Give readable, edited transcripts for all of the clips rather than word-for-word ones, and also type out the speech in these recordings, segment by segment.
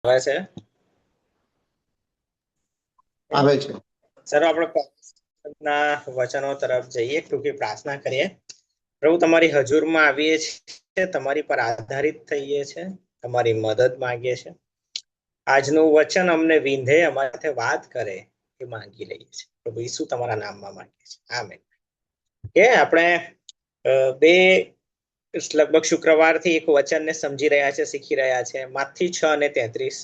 આવે છે આવે છે। સર આપણે ના વચનો તરફ જઈએ, ટૂંકી પ્રાર્થના કરીએ। પ્રભુ, તમારી હજુરમાં આવીએ છીએ, તમારી પર આધારિત થઈએ છે, તમારી મદદ માંગીએ છે। આજનું વચન અમને વિંધે, અમારી સાથે વાત કરે એ માંગી લઈએ છીએ। પ્રભુ ઈસુ તમારા નામમાં માંગીએ છીએ, આમેન। કે આપણે બે લગભગ શુક્રવારથી એક વચનને સમજી રહ્યા છે, શીખી રહ્યા છે, માથી 6 અને 33।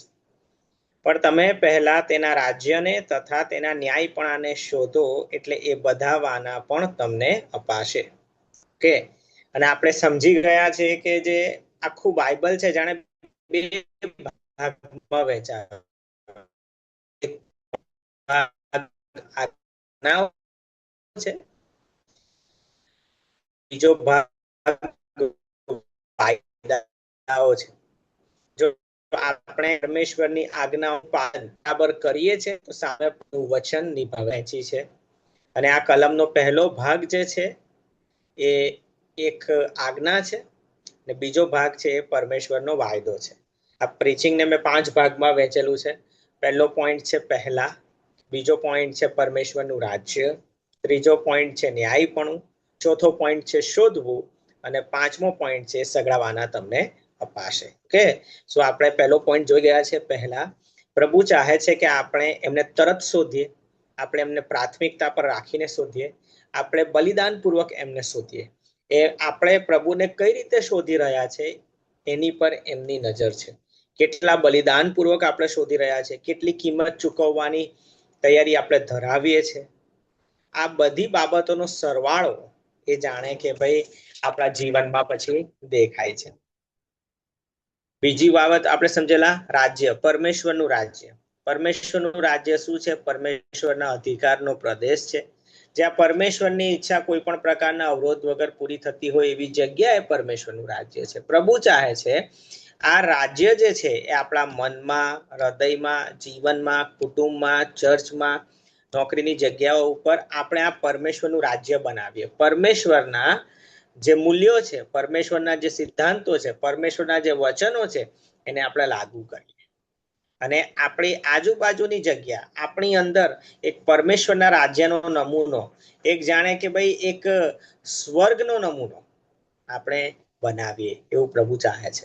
પણ તમે પહેલા તેના રાજ્યને તથા તેના ન્યાયપણાને શોધો, એટલે એ બધા વાના પણ તમને અપાશે। કે અને આપણે સમજી ગયા છે કે જે આખું બાઇબલ છે જાણે બે ભાગમાં વહેંચાયું છે, બીજો ભાગ વાયદાઓ છે। જો આપણે પરમેશ્વરની આજ્ઞાઓ બરાબર કરીએ છીએ તો સામે વચન નિભાવવાની છે। અને આ કલમનો પહેલો ભાગ જે છે એ એક આજ્ઞા છે અને બીજો ભાગ છે એ પરમેશ્વરનો વાયદો છે। આ પ્રીચિંગને મેં 5 ભાગમાં વહેંચેલું છે। પહેલો પોઈન્ટ છે પહેલા, બીજો પોઈન્ટ છે પરમેશ્વરનું રાજ્ય, ત્રીજો પોઈન્ટ છે ન્યાયપણું, ચોથો પોઈન્ટ છે શોધવું અને પાંચમો પોઈન્ટ છે સગડાવાના તમને અપાશે। ઓકે, સો આપણે પહેલો પોઈન્ટ જોઈ ગયા છે પહેલા। પ્રભુ ચાહે છે કે આપણે એમને તરત શોધીએ, આપણે એમને પ્રાથમિકતા પર રાખીને શોધીએ, આપણે બલિદાન પૂર્વક એમને શોધીએ। એ આપણે પ્રભુને કઈ રીતે શોધી રહ્યા છે એની પર એમની નજર છે। કેટલા બલિદાન પૂર્વક આપણે શોધી રહ્યા છે, કેટલી કિંમત ચૂકવવાની તૈયારી આપણે ધરાવીએ છીએ, આ બધી બાબતોનો સરવાળો એ જાણે કે ભાઈ આપણા જીવનમાં પછી દેખાય છે। બીજી બાબત આપણે સમજેલા રાજ્ય, પરમેશ્વરનું રાજ્ય। પરમેશ્વરનું રાજ્ય શું છે? પરમેશ્વરના અધિકારનો પ્રદેશ છે, જ્યાં પરમેશ્વરની ઈચ્છા કોઈ પણ પ્રકારના અવરોધ વગર પૂરી થતી હોય એવી જગ્યાએ પરમેશ્વરનું રાજ્ય છે। પ્રભુ ચાહે છે આ રાજ્ય જે છે એ આપણા મનમાં, હૃદયમાં, જીવનમાં, કુટુંબમાં, ચર્ચમાં, નોકરીની જગ્યાઓ ઉપર આપણે આ પરમેશ્વરનું રાજ્ય બનાવીએ। પરમેશ્વરના જે મૂલ્યો છે, પરમેશ્વરના જે સિદ્ધાંતો છે, પરમેશ્વરના જે વચનો છે એને આપણે લાગુ કરીએ અને આપણી આજુબાજુની જગ્યા, આપણી અંદર એક પરમેશ્વરના રાજ્યનો નમૂનો, એક જાણે કે ભાઈ એક સ્વર્ગનો નમૂનો આપણે બનાવીએ એવું પ્રભુ ચાહે છે।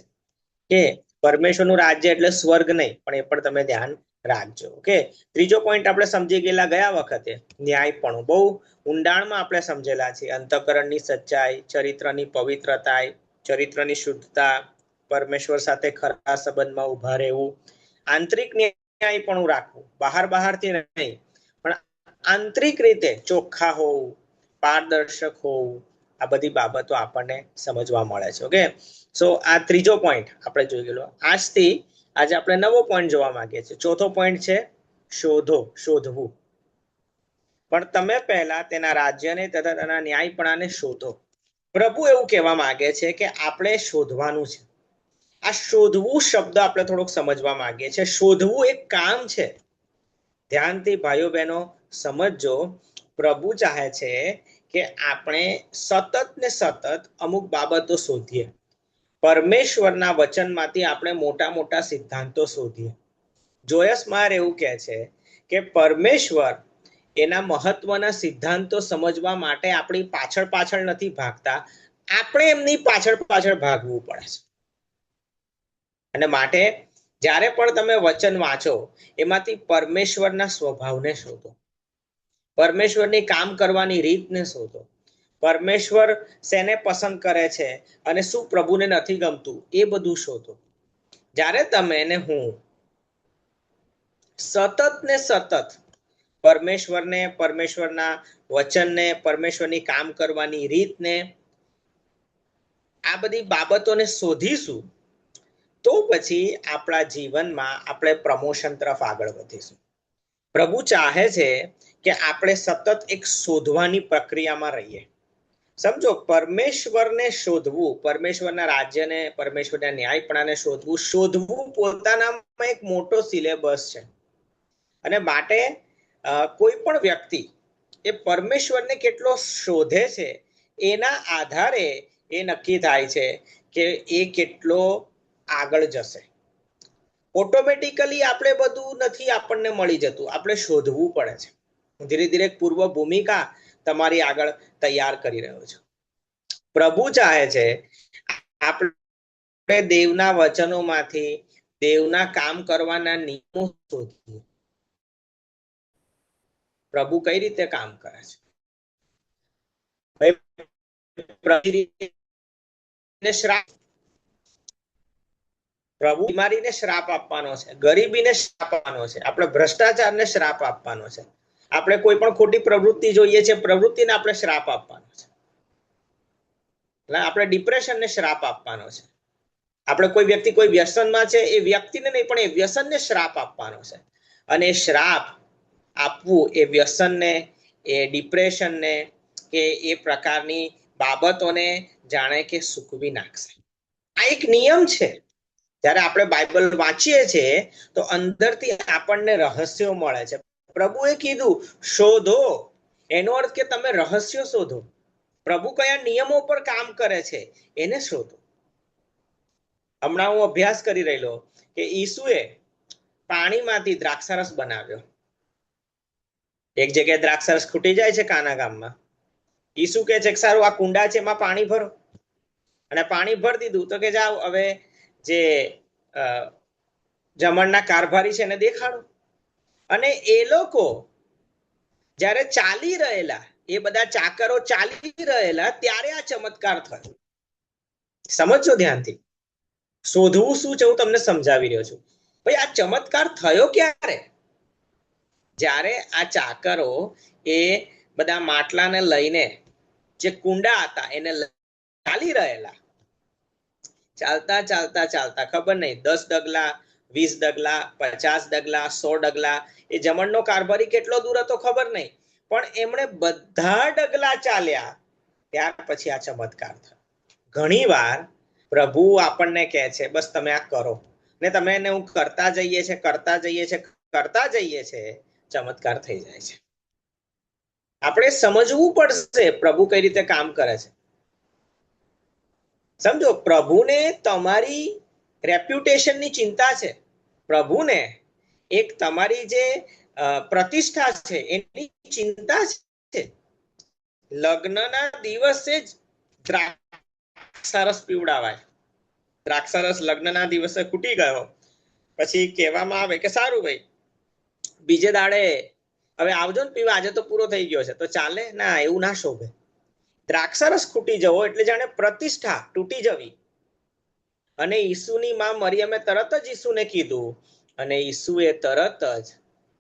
કે પરમેશ્વરનું રાજ્ય એટલે સ્વર્ગ નહીં, પણ એ પણ તમે ધ્યાન રાખજો। ઓકે, ત્રીજો પોઈન્ટ આપણે સમજી ગયેલા ગયા વખતે, ન્યાયપણું। બહુ ઊંડાણમાં આપણે સમજેલા છે। અંતઃકરણની સચ્ચાઈ, ચરિત્રની પવિત્રતા, ચરિત્રની શુદ્ધતા, પરમેશ્વર સાથે ખરા સંબંધમાં ઉભા રહેવું, આંતરિક ન્યાયપણું રાખવું, બહારથી નહીં પણ આંતરિક રીતે ચોખ્ખા હોવું, પારદર્શક હોવું, આ બધી બાબતો આપણને સમજવા મળે છે। ઓકે, સો આ ત્રીજો પોઈન્ટ આપણે જોઈ ગયેલો। આજથી આજે આપણે નવો પોઈન્ટ જોવા માંગીએ છીએ। ચોથો પોઈન્ટ છે શોધો, શોધવું। પણ તમે પહેલા તેના રાજ્યને તથા તેના ન્યાયપણાને શોધો। પ્રભુ એવું કહેવા માંગે છે કે આપણે શોધવાનું છે। આ શોધવું શબ્દ આપણે થોડોક સમજવા માંગીએ છીએ। શોધવું એક કામ છે। ધ્યાનથી ભાઈઓ બહેનો સમજજો, પ્રભુ ચાહે છે કે આપણે સતત ને સતત અમુક બાબતો શોધીએ। પરમેશ્વરના વચનમાંથી આપણે મોટા મોટા સિદ્ધાંતો શોધીએ। જોયસ માર એવું કહે છે કે પરમેશ્વર એના મહત્વના સિદ્ધાંતો સમજવા માટે આપણી પાછળ નથી ભાગતા, આપણે એમની પાછળ ભાગવું પડે છે। અને માટે જ્યારે પણ તમે વચન વાંચો એમાંથી પરમેશ્વરના સ્વભાવને શોધો, પરમેશ્વરની કામ કરવાની રીતને શોધો, પરમેશ્વર શેને પસંદ કરે છે અને શું પ્રભુને નથી ગમતું એ બધું શોધો। જ્યારે તમે ને હું સતત ને સતત પરમેશ્વરને, પરમેશ્વરના વચનને, પરમેશ્વરની કામ કરવાની રીતને, આ બધી બાબતોને શોધીશું તો પછી આપણા જીવનમાં આપણે પ્રમોશન તરફ આગળ વધીશું। પ્રભુ ચાહે છે કે આપણે સતત એક શોધવાની પ્રક્રિયામાં રહીએ। સમજો, પરમેશ્વરને શોધવું, પરમેશ્વરના રાજ્યને, પરમેશ્વરના ન્યાયપણાને શોધવું પોતાનામાં એક મોટો સિલેબસ છે। અને માટે કોઈ પણ વ્યક્તિ એ પરમેશ્વરને કેટલો શોધે છે એના આધારે એ નક્કી થાય છે કે એ કેટલો આગળ જશે। ઓટોમેટિકલી આપણે બધું નથી આપણને મળી જતું, આપણે શોધવું પડે છે. ધીરે ધીરે પૂર્વ ભૂમિકા તમારી આગળ તૈયાર કરી રહ્યો છું. પ્રભુ ચાહે છે આપણે દેવના વચનોમાંથી દેવના કામ કરવાના નિયમો શોધીએ. પ્રભુ કઈ રીતે કામ કરે છે? પ્રભુ બીમારીને શ્રાપ આપવાનો છે, ગરીબીને શ્રાપ આપવાનો છે, આપણે ભ્રષ્ટાચારને શ્રાપ આપવાનો છે, આપણે કોઈ પણ ખોટી પ્રવૃત્તિ જોઈએ છે પ્રવૃત્તિને આપણે શ્રાપ આપવાનો છે, આપણે ડિપ્રેશનને શ્રાપ આપવાનો છે, આપણે કોઈ વ્યક્તિ કોઈ વ્યસનમાં છે એ વ્યક્તિને નહીં પણ એ વ્યસનને શ્રાપ આપવાનો છે. અને શ્રાપ આપવું એ વ્યસનને, એ ડિપ્રેશનને કે એ પ્રકારની બાબતોને જાણે કે સૂકવી નાખશે. આ એક નિયમ છે. જ્યારે આપણે બાઇબલ વાંચીએ છીએ તો અંદરથી આપણને રહસ્યો મળે છે. પ્રભુએ કીધું શોધો, એનો અર્થ કે તમે રહસ્યો શોધો. પ્રભુ કયા નિયમો પર કામ કરે છે એને શોધો. હમણાં હું અભ્યાસ કરી રહેલો કે ઈસુએ પાણીમાંથી દ્રાક્ષરસ બનાવ્યો. એક જગ્યાએ દ્રાક્ષરસ ખૂટી જાય છે કાના ગામમાં. ઈસુ કે છે સારું આ કુંડા છે એમાં પાણી ભરો, અને પાણી ભરી દીધું. તો કે જાઓ હવે જે જમણના કારભારી છે એને દેખાડો. અને એ લોકો જ્યારે ચાલી રહેલા, એ બધા ચાકરો ચાલી રહેલા ત્યારે આ ચમત્કાર થયો. સમજો ધ્યાનથી, શોધવું શું છે હું તમને સમજાવી રહ્યો છું. ભાઈ આ ચમત્કાર થયો ક્યારે? જ્યારે આ ચાકરો એ બધા માટલાને લઈને જે કુંડા હતા એને ચાલી રહેલા, ચાલતા ચાલતા ચાલતા ખબર નહીં 10 ડગલા, 20 ડગલા, 50 ડગલા, 100 ડગલા, એ જમણનો કારભારી કેટલો દૂર હતો ખબર નહીં, પણ એમણે બધા ડગલા ચાલ્યા ત્યાર પછી આ ચમત્કાર થયો. ઘણી વાર પ્રભુ આપણને કહે છે બસ તમે આ કરો, ને તમે એને હું કરતા જઈએ છે ચમત્કાર થઈ જાય છે. આપણે સમજવું પડશે પ્રભુ કઈ રીતે કામ કરે છે. સમજો, પ્રભુને તમારી રેપ્યુટેશનની ચિંતા છે. પ્રભુને એક તમારી જે પ્રતિષ્ઠા છે એની ચિંતા છે. લગ્નના દિવસે જ દ્રાક્ષરસ પીવડાવાય. દ્રાક્ષરસ લગ્નના દિવસે ખૂટી ગયો પછી કહેવામાં આવે કે સારું ભાઈ બીજે દાડે હવે આવજો ને પીવા, આજે તો પૂરો થઈ ગયો છે. તો ચાલે? ના, એવું ના શોભે. દ્રાક્ષરસ ખૂટી જવો એટલે જાણે પ્રતિષ્ઠા તૂટી જવી. અને ઈસુની માં મરિયમે તરત જ ઈસુને કીધું, અને ઈસુએ તરત જ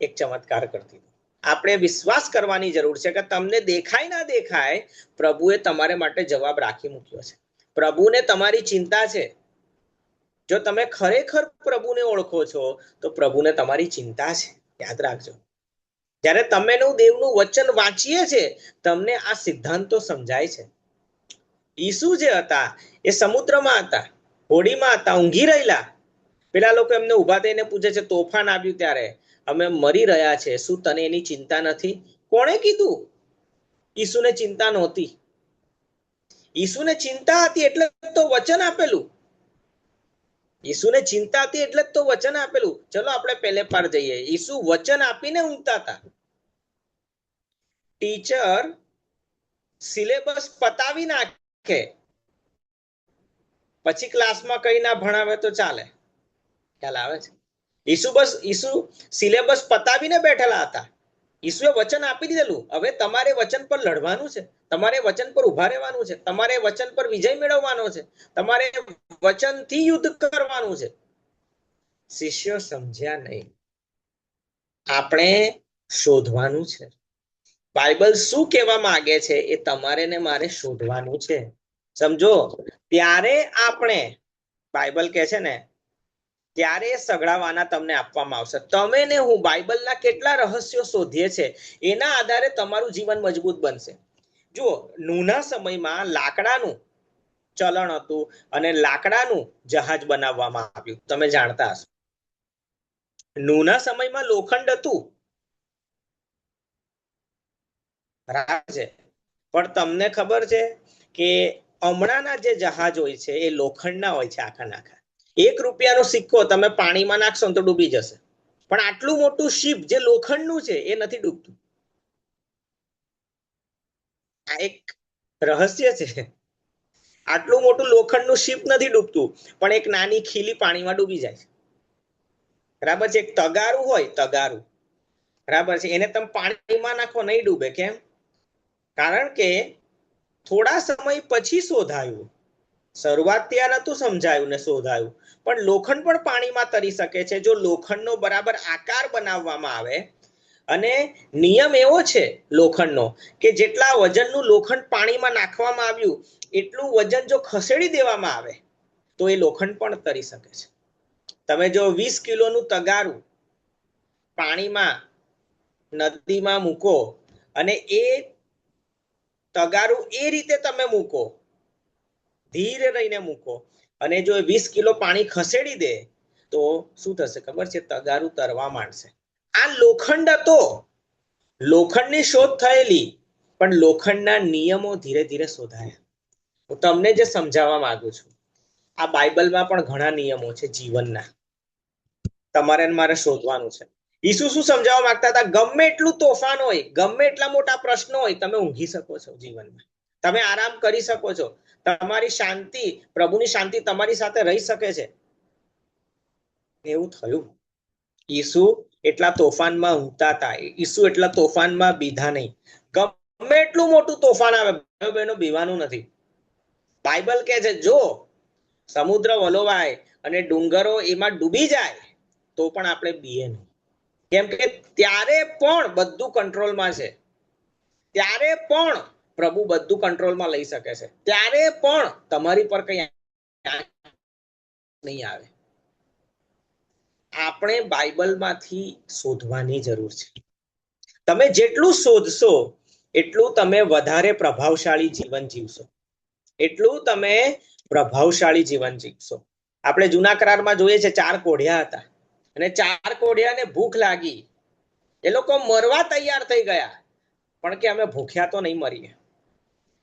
એક ચમત્કાર કરી દીધો. આપણે વિશ્વાસ કરવાની જરૂર છે કે તમને દેખાય ના દેખાય પ્રભુએ તમારે માટે જવાબ રાખી મૂક્યો છે. પ્રભુને તમારી ચિંતા છે. જો તમે ખરેખર પ્રભુને ઓળખો છો તો પ્રભુને તમારી ચિંતા છે. યાદ રાખજો. જ્યારે તમે દેવનું વચન વાંચીએ છે તમને આ સિદ્ધાંતો સમજાય છે. ઈસુ જે હતા એ સમુદ્રમાં હતા, હોડીમાં હતા, ઊંઘી રહેલા. પેલા લોકો એમને ઉભા થઈને પૂછે છે તોફાન આવ્યું ત્યારે અમે મરી રહ્યા છે, શું તને એની ચિંતા નથી? કોણે કીધું? ઈસુને ચિંતા નહોતી. ઈસુને ચિંતા હતી એટલે તો વચન આપેલું. ઈસુને ચિંતા હતી એટલે જ તો વચન આપેલું. ચલો આપણે પહેલે પાર જઈએ. ઈસુ વચન આપીને ઊંઘતા હતા. ટીચર સિલેબસ પતાવી નાખે પછી ક્લાસમાં કઈ ના ભણાવે તો ચાલે. ખ્યાલ આવે છે? ઈસુ સિલેબસ પતાવીને બેઠેલા હતા. ઈસુએ વચન આપી દીધેલું. હવે તમારે વચન પર લડવાનું છે, તમારે વચન પર ઉભા રહેવાનું છે, તમારે વચન પર વિજય મેળવવાનો છે, તમારે વચનથી યુદ્ધ કરવાનું છે. શિષ્યો સમજ્યા નહીં. આપણે શોધવાનું છે. બાઇબલ શું કહેવા માંગે છે એ તમારે ને મારે શોધવાનું છે. સમજો, ત્યારે આપણે, બાઇબલ કહે છે ને, ત્યારે સગડાવાના તમને આપવામાં આવશે. તમે ને હું બાઇબલના કેટલા રહસ્યો શોધીએ છે એના આધારે તમારું જીવન મજબૂત બનશે. જુઓ, નૂના સમયમાં લાકડાનું ચલણ હતું અને લાકડાનું જહાજ બનાવવામાં આવ્યું. તમે જાણતા હશો. નૂના સમયમાં લોખંડ હતું છે, પણ તમને ખબર છે કે હમણાંના જે જહાજ હોય છે એ લોખંડના હોય છે આખા નાખા. ₹1 સિક્કો તમે પાણીમાં નાખશો તો ડૂબી જશે, પણ આટલું મોટું શિપ જે લોખંડનું છે એ નથી ડૂબતું. આ એક રહસ્ય છે. આટલું મોટું લોખંડનું શિપ નથી ડૂબતું, પણ એક નાની ખીલી પાણીમાં ડૂબી જાય છે. બરાબર છે. એક તગારું હોય, તગારું, બરાબર છે, એને તમે પાણીમાં નાખો નહીં ડૂબે. કેમ? કારણ કે થોડા સમય પછી શોધાયું. શરૂઆત ત્યાં નતું સમજાયું ને શોધાયું, પણ લોખંડ પણ પાણીમાં તરી શકે છે જો લોખંડનો બરાબર આકાર બનાવવામાં આવે. અને નિયમ એવો છે લોખંડનો કે જેટલા વજનનું લોખંડ પાણીમાં નાખવામાં આવ્યું એટલું વજન જો ખસેડી દેવામાં આવે તો એ લોખંડ પણ તરી શકે છે. તમે જો 20 કિલોનું તગારું પાણીમાં નદીમાં મૂકો અને એ તગારું એ રીતે તમે મૂકો, ધીરે રહીને મૂકો, અને જો 20 કિલો પાણી ખસેડી દે તો શું થશે ખબર છે? તગારું તરવા માંડશે. આ લોખંડ હતો, લોખંડની શોધ થયેલી, પણ લોખંડના નિયમો ધીરે ધીરે શોધાયા. હું તમને જે સમજાવવા માંગુ છું, આ બાઇબલમાં પણ ઘણા નિયમો છે જીવનના, તમારે મારે શોધવાનું છે. ઈસુ શું સમજાવવા માંગતા હતા? ગમે એટલું તોફાન હોય, ગમે એટલા મોટા પ્રશ્નો હોય, તમે ઊંઘી શકો છો જીવનમાં, તમે આરામ કરી શકો છો, તમારી શાંતિ, પ્રભુની શાંતિ તમારી સાથે રહી શકે છે. એવું થયું. ઈસુ એટલા તોફાનમાં ઊંઘતા હતા, ઈસુ એટલા તોફાનમાં બીધા નહીં. ગમે એટલું મોટું તોફાન આવે, ભાઈઓ બહેનો, બીવાનું નથી. બાઇબલ કહે છે જો સમુદ્ર વલોવાય અને ડુંગરો એમાં ડૂબી જાય તો પણ આપણે બીએ નહીં. કેમ કે ત્યારે પણ બધું કંટ્રોલમાં છે, ત્યારે પણ પ્રભુ બધું કંટ્રોલમાં લઈ શકે છે, ત્યારે પણ તમારી પર કઈ નહીં આવે. આપણે બાઇબલમાંથી શોધવાની જરૂર છે. તમે જેટલું શોધશો એટલું તમે વધારે પ્રભાવશાળી જીવન જીવશો, એટલું તમે પ્રભાવશાળી જીવન જીવશો. આપણે જૂના કરારમાં જોઈએ છે 4 કોઢિયા હતા અને 4 કોઢિયાને ભૂખ લાગી. એ લોકો મરવા તૈયાર થઈ ગયા, પણ કે અમે ભૂખ્યા તો નહીં મરીએ.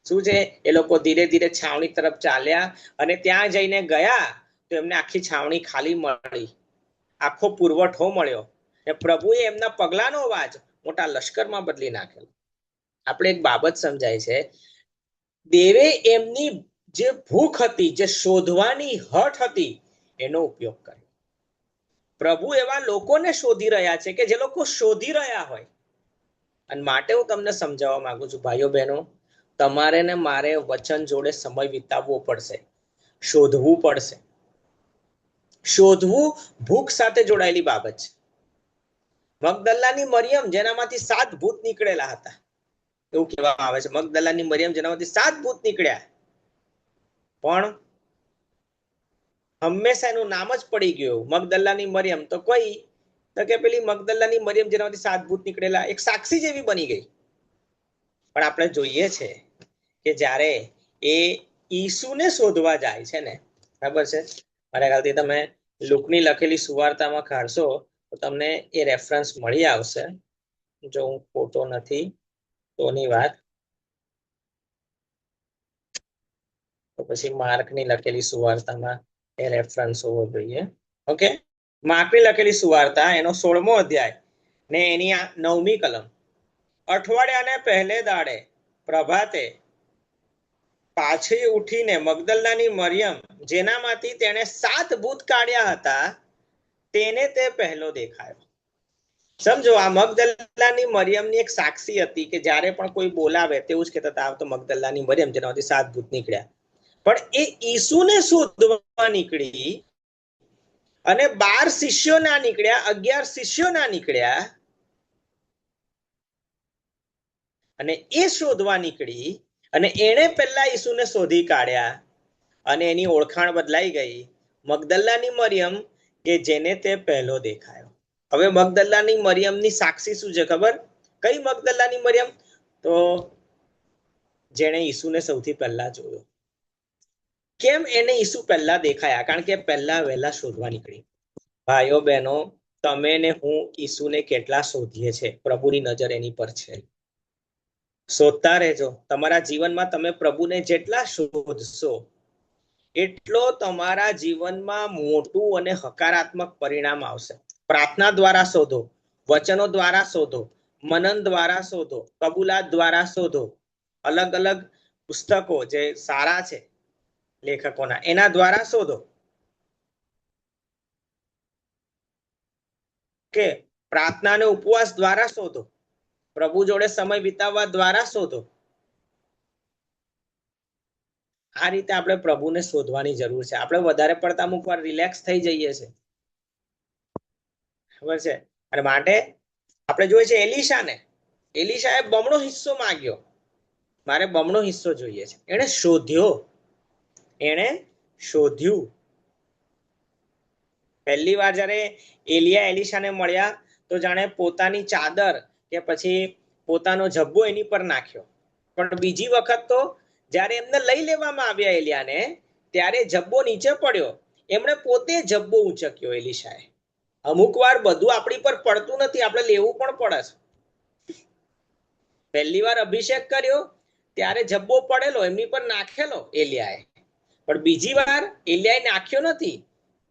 શું છે? એ લોકો ધીરે ધીરે છાવણી તરફ ચાલ્યા અને ત્યાં જઈને ગયા તો એમને આખી છાવણી ખાલી મળી, આખો પુરવઠો મળ્યો, ને પ્રભુએ એમના પગલાનો અવાજ મોટા લશ્કરમાં બદલી નાખેલો. આપણે એક બાબત સમજાય છે, દેવે એમની જે ભૂખ હતી, જે શોધવાની હઠ હતી, એનો ઉપયોગ કર્યો. પ્રભુ એવા લોકોને શોધી રહ્યા છે કે જે લોકો શોધી રહ્યા હોય. અને માટે હું તમને સમજાવવા માંગુ છું ભાઈઓ બહેનો, તમારે ને મારે વચન જોડે સમય વિતાવવો પડશે, શોધવું પડશે. શોધવું ભૂખ સાથે જોડાયેલી બાબત છે. મગદલ્લાની મરિયમ જેનામાંથી 7 ભૂત નીકળેલા હતા, એવું કહેવામાં આવે છે. મગદલ્લાની મરિયમ જેનામાંથી 7 ભૂત નીકળ્યા, પણ હંમેશા એનું નામ જ પડી ગયું મગદલ્લાની મરિયમ. તો કોઈ તો કે પેલી મગદલ્લાની મરિયમ જેનામાંથી 7 ભૂત નીકળેલા એક સાક્ષી જેવી બની ગઈ. પણ આપણે જોઈએ છે કે જ્યારે એ ઈસુને શોધવા જાય છે ને, બરાબર છે, મારા ખ્યાલથી તમે લુકની લખેલી સુવાર્તામાં કાઢશો તો તમને એ રેફરન્સ મળી આવશે. જો હું ખોટો નથી તોની વાત, તો પછી માર્કની લખેલી સુવાર્તામાં એ રેફરન્સ હોવો જોઈએ. ઓકે, માર્કની લખેલી સુવાર્તા એનો 16મો અધ્યાય ને એની 9મી કલમ. અઠવાડિયાને પહેલે દાડે પ્રભાતે પાછી ઉઠીને મગદલ્લાની મરિયમ જેનામાંથી તેણે 7 ભૂત કાઢ્યા હતા તેને તે પહેલો દેખાયો. સમજો, આ મગદલ્લાની મરિયમની એક સાક્ષી હતી કે જ્યારે પણ કોઈ બોલાવે તેવું જ કહેતા હતા, આ તો મગદલ્લાની મરિયમ જેનામાંથી 7 ભૂત નીકળ્યા. પણ એ ઈસુને શોધવા નીકળી અને 12 શિષ્યો ના નીકળ્યા, 11 શિષ્યો ના નીકળ્યા, અને એ શોધવા નીકળી અને એણે પહેલા ઈસુને શોધી કાઢ્યા અને એની ઓળખાણ બદલાઈ ગઈ, મગદલ્લાની મરિયમ કે જેને તે પહેલો દેખાયો. હવે મગદલ્લાની મરિયમની સાક્ષી શું છે ખબર? કઈ મગદલ્લાની મરિયમ? તો જેણે ઈસુને સૌથી પહેલા જોયો. કેમ એને ઈસુ પહેલા દેખાયા? કારણ કે પહેલા વહેલા શોધવા નીકળી. ભાઈઓ બહેનો, તમે ને હું ઈસુને કેટલા શોધીએ છે, પ્રભુની નજર એની પર છે. શોધતા રહેજો. તમારા જીવનમાં તમે પ્રભુને જેટલા શોધશો એટલો તમારા જીવનમાં મોટું અને હકારાત્મક પરિણામ આવશે. પ્રાર્થના દ્વારા શોધો, વચનો દ્વારા શોધો, મનન દ્વારા શોધો, કબૂલાત દ્વારા શોધો, અલગ અલગ પુસ્તકો જે સારા છે લેખકોના એના દ્વારા શોધો કે પ્રાર્થના અને ઉપવાસ દ્વારા શોધો, પ્રભુ જોડે સમય વિતાવવા દ્વારા શોધો. આ રીતે આપણે પ્રભુને શોધવાની જરૂર છે. આપણે વધારે પડતા અમુક વાર રિલેક્સ થઈ જઈએ છે, ખબર છે. અને માટે આપણે જોઈએ છે એલીશાએ બમણો હિસ્સો માંગ્યો, મારે બમણો હિસ્સો જોઈએ છે. એણે શોધ્યું. પહેલી વાર જયારે એલિયા એલીશાને મળ્યા તો જાણે પોતાની ચાદર કે પછી પોતાનો જબ્બો એની પર નાખ્યો, પણ બીજી વખત તો જયારે એમને લઈ લેવામાં આવ્યા એલિયાને, ત્યારે જબ્બો નીચે પડ્યો, એમણે પોતે જબ્બો ઉંચક્યો એલીશાએ. અમુક વાર બધું આપણી પર પડતું નથી, આપણે લેવું પણ પડે છે. પહેલી વાર અભિષેક કર્યો ત્યારે જબ્બો પડેલો એમની પર નાખેલો એલિયાએ, પણ બીજી વાર એલિયાએ નાખ્યો નથી.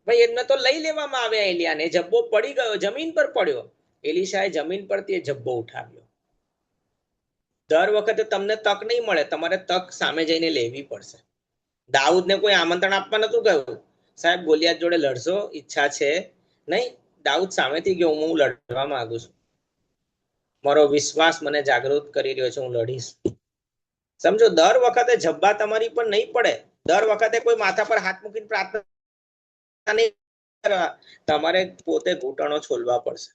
ભાઈ એમને તો લઈ લેવામાં આવ્યા એલિયાને, જબ્બો પડી ગયો, જમીન પર પડ્યો, એલીશાએ જમીન પરથી જબ્બો ઉઠાવ્યો. દર વખતે તમને તક નહીં મળે, તમારે તક સામે જઈને લેવી પડશે. દાઉદને કોઈ આમંત્રણ આપવા નતું ગયું, સાહેબ ગોલિયાત જોડે લડશો, ઈચ્છા છે? નહીં, દાઉદ સામેથી ગયો, હું લડવા માંગુ છું, મારો વિશ્વાસ મને જાગૃત કરી રહ્યો છે, હું લડીશ. સમજો, દર વખતે જબ્બા તમારી પર નહીં પડે, દર વખતે કોઈ માથા પર હાથ મૂકીને પ્રાર્થના નહીં કરવા, તમારે પોતે ઘૂંટણો છોલવા પડશે,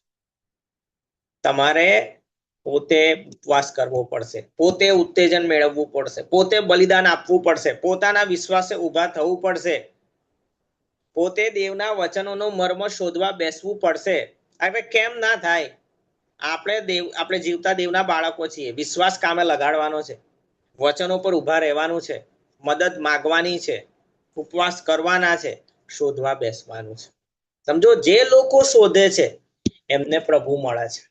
તમારે પોતે ઉપવાસ કરવો પડશે, પોતે ઉત્તેજન મેળવવું પડશે, પોતે બલિદાન આપવું પડશે, પોતાના વિશ્વાસે ઉભા થવું પડશે, પોતે દેવના વચનોનો મર્મ શોધવા બેસવું પડશે. હવે કેમ ના થાય? આપણે જીવતા દેવના બાળકો છીએ, વિશ્વાસ કામે લગાડવાનો છે, વચનો પર ઉભા રહેવાનું છે, મદદ માગવાની છે, ઉપવાસ કરવાના છે, શોધવા બેસવાનું છે. સમજો, જે લોકો શોધે છે એમને પ્રભુ મળે છે.